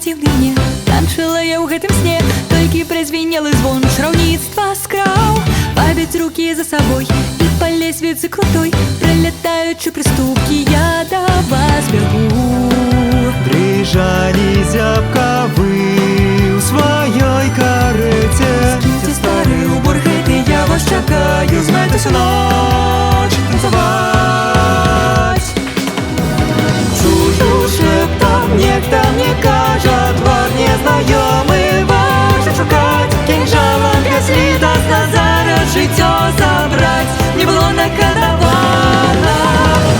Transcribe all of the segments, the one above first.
здзіўленне. Танчыла я ў гэтым сне, толькі празвенелы звон шраўніцтва скраў. Павяць рукі за сабой і па лесвіцы крутой, пролетаючы прыступкі, я да вас бягу. Дрыжалі зябка вы ў сваёй карэце. Скіньце стары убор гэты, я вас чакаю, Знайдуся ноч танцаваць. Чую шэптам, нехта мне кажа, твар незнаёмы важа шукаць. Кінжалам бязлітасна зараз жыццё забраць не было наканавана.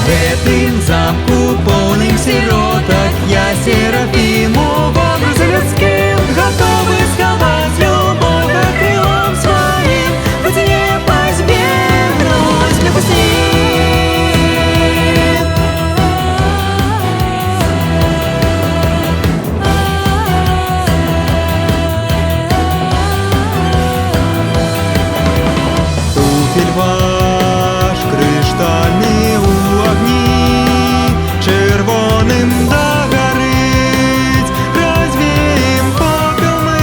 Гэтым замку поўным сіротак я серафім у вобразе людскім, гатовы схаваць любога крылом сваім, хоць не пазбегнуць мне пусці. Туфель ваш крыштальны ў агні, чырвоным дагарыць, развеем попел мы.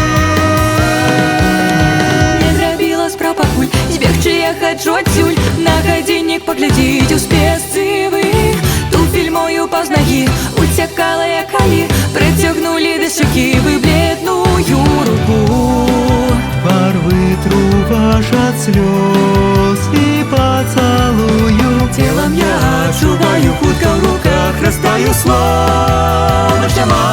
Не зрабіла спраў пакуль, збегчы я хаджу адсюль, на гадзіннік паглядзіць у спесцы вы. Туфель мою паўз нагі уцякала я калі, прыцягнулі да шчакі вы бледную руку. Пар вытру ваш ад слёз і пацалую. Целом я Адчуваю хутка ў руках, растаю слова няма.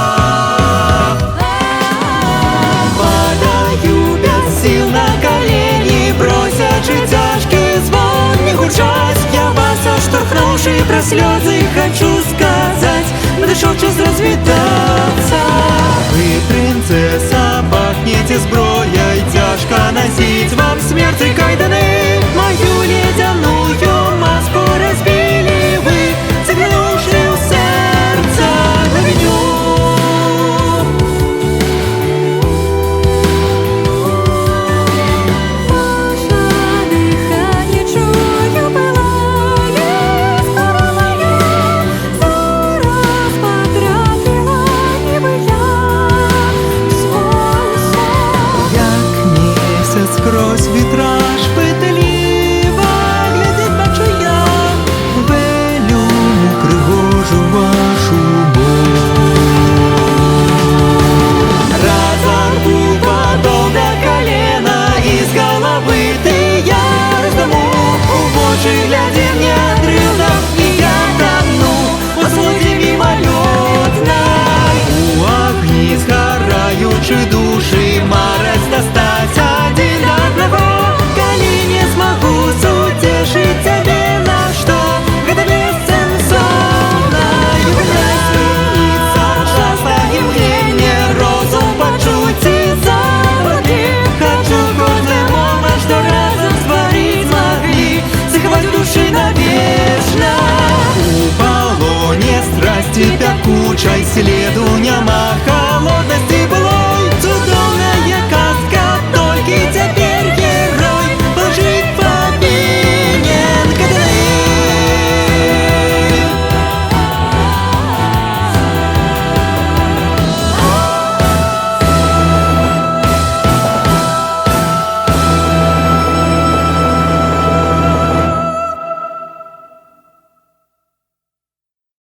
Падаю без сіл на калені, просячы цяжкі звон не гучаць. Я вас аштурхнуўшы пра слёзы хачу сказаць, надышоў час развітацца. Вы, прынцэса, пахнеце зброяй, цяжка насіць вам смерці кайданы. Маю ледзяную маску разбілі вы, заглянуўшы ў сэрца глыбіню. Ваша дыханне чую пылае, старая, зараз патрапіла нібы я в свой сон. Як месяц скрозь вітраж